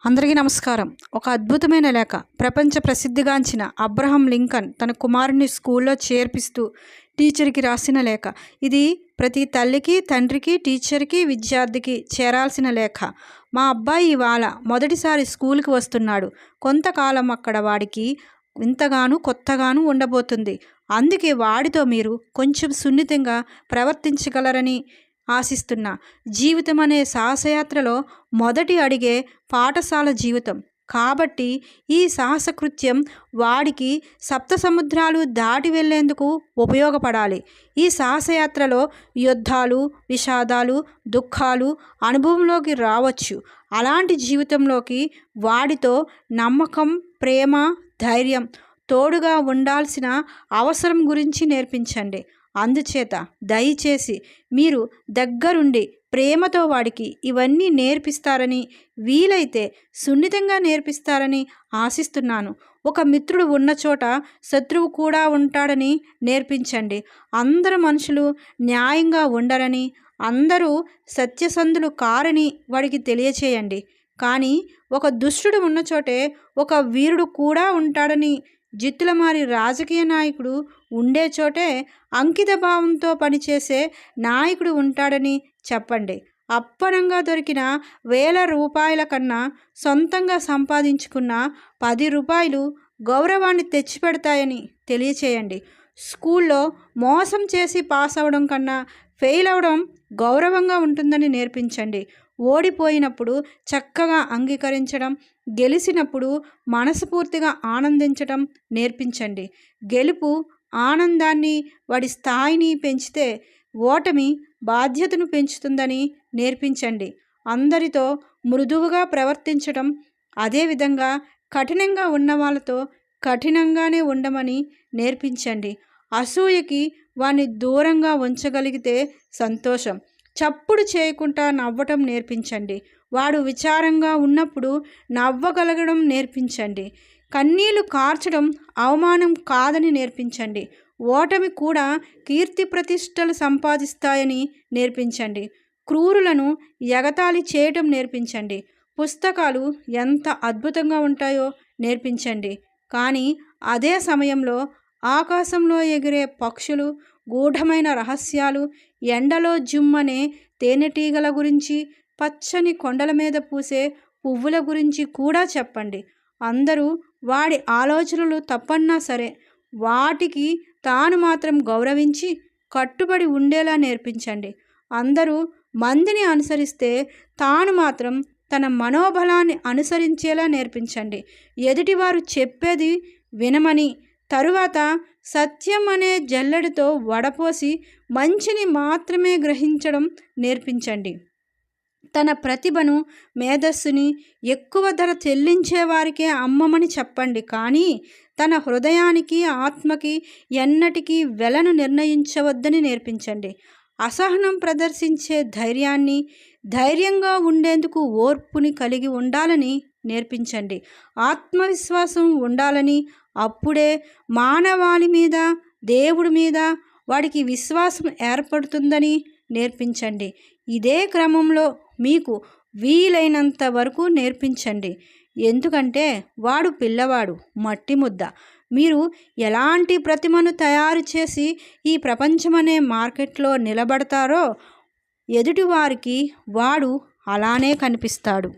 అందరికీ నమస్కారం. ఒక అద్భుతమైన లేఖ. ప్రపంచ ప్రసిద్ధిగాంచిన అబ్రహం లింకన్ తన కుమారుని స్కూల్లో చేర్పిస్తూ టీచర్కి రాసిన లేఖ. ఇది ప్రతి తల్లికి, తండ్రికి, టీచర్కి, విద్యార్థికి చేరాల్సిన లేఖ. మా అబ్బాయి ఇవాళ మొదటిసారి స్కూల్కి వస్తున్నాడు. కొంతకాలం అక్కడ వాడికి ఇంతగానూ కొత్తగానూ ఉండబోతుంది. అందుకే వాడితో మీరు కొంచెం సున్నితంగా ప్రవర్తించగలరని ఆశిస్తున్నా. జీవితం అనే సాహసయాత్రలో మొదటి అడిగే పాఠశాల జీవితం కాబట్టి ఈ సాహసకృత్యం వాడికి సప్త సముద్రాలు దాటి వెళ్లేందుకు ఉపయోగపడాలి. ఈ సాహసయాత్రలో యుద్ధాలు, విషాదాలు, దుఃఖాలు అనుభవంలోకి రావచ్చు. అలాంటి జీవితంలోకి వాడితో నమ్మకం, ప్రేమ, ధైర్యం, తోడుగా ఉండాల్సిన అవసరం గురించి నేర్పించండి. అందుచేత దయచేసి మీరు దగ్గరుండి ప్రేమతో వాడికి ఇవన్నీ నేర్పిస్తారని, వీలైతే సున్నితంగా నేర్పిస్తారని ఆశిస్తున్నాను. ఒక మిత్రుడు ఉన్న చోట శత్రువు కూడా ఉంటాడని నేర్పించండి. అందరు మనుషులు న్యాయంగా ఉండరని, అందరూ సత్యసంధులు కారని వాడికి తెలియచేయండి. కానీ ఒక దుష్టుడు ఉన్న చోటే ఒక వీరుడు కూడా ఉంటాడని, జిత్తులమారి రాజకీయ నాయకుడు ఉండే చోటే అంకిత భావంతో పనిచేసే నాయకుడు ఉంటాడని చెప్పండి. అప్పనంగా దొరికిన ₹1000 కన్నా సొంతంగా సంపాదించుకున్న ₹10 గౌరవాన్ని తెచ్చిపెడతాయని తెలియచేయండి. స్కూల్లో మోసం చేసి పాస్ అవడం కన్నా ఫెయిల్ అవడం గౌరవంగా ఉంటుందని నేర్పించండి. ఓడిపోయినప్పుడు చక్కగా అంగీకరించడం, గెలిచినప్పుడు మనస్ఫూర్తిగా ఆనందించడం నేర్పించండి. గెలుపు ఆనందాన్ని, వాడి స్థాయిని పెంచితే ఓటమి బాధ్యతను పెంచుతుందని నేర్పించండి. అందరితో మృదువుగా ప్రవర్తించడం, అదేవిధంగా కఠినంగా ఉన్న వాళ్ళతో కఠినంగానే ఉండమని నేర్పించండి. అసూయకి వాడిని దూరంగా ఉంచగలిగితే సంతోషం. చప్పుడు చేయకుండా నవ్వటం నేర్పించండి. వాడు విచారంగా ఉన్నప్పుడు నవ్వగలగడం నేర్పించండి. కన్నీళ్లు కార్చడం అవమానం కాదని నేర్పించండి. ఓటమి కూడా కీర్తి ప్రతిష్టలు సంపాదిస్తాయని నేర్పించండి. క్రూరులను ఎగతాళి చేయటం నేర్పించండి. పుస్తకాలు ఎంత అద్భుతంగా ఉంటాయో నేర్పించండి. కానీ అదే సమయంలో ఆకాశంలో ఎగిరే పక్షులు, గూఢమైన రహస్యాలు, ఎండలో జుమ్మనే తేనెటీగల గురించి, పచ్చని కొండల మీద పూసే పువ్వుల గురించి కూడా చెప్పండి. అందరూ వాడి ఆలోచనలు తప్పన్నా సరే వాటికి తాను మాత్రం గౌరవించి కట్టుబడి ఉండేలా నేర్పించండి. అందరూ మందిని అనుసరిస్తే తాను మాత్రం తన మనోబలాన్ని అనుసరించేలా నేర్పించండి. ఎదుటివారు చెప్పేది వినమని, తరువాత సత్యం అనే జల్లెడతో వడపోసి మంచిని మాత్రమే గ్రహించడం నేర్పించండి. తన ప్రతిభను, మేధస్సుని ఎక్కువ ధర చెల్లించే వారికే అమ్మమని చెప్పండి. కానీ తన హృదయానికి, ఆత్మకి ఎన్నటికీ వెలను నిర్ణయించవద్దని నేర్పించండి. అసహనం ప్రదర్శించే ధైర్యాన్ని, ధైర్యంగా ఉండేందుకు ఓర్పుని కలిగి ఉండాలని నేర్పించండి. ఆత్మవిశ్వాసం ఉండాలని, అప్పుడే మానవాళి మీద, దేవుడి మీద వాడికి విశ్వాసం ఏర్పడుతుందని నేర్పించండి. ఇదే క్రమంలో మీకు వీలైనంత వరకు నేర్పించండి. ఎందుకంటే వాడు పిల్లవాడు, మట్టి ముద్ద. మీరు ఎలాంటి ప్రతిమను తయారు చేసి ఈ ప్రపంచమనే మార్కెట్లో నిలబడతారో ఎదుటివారికి వాడు అలానే కనిపిస్తాడు.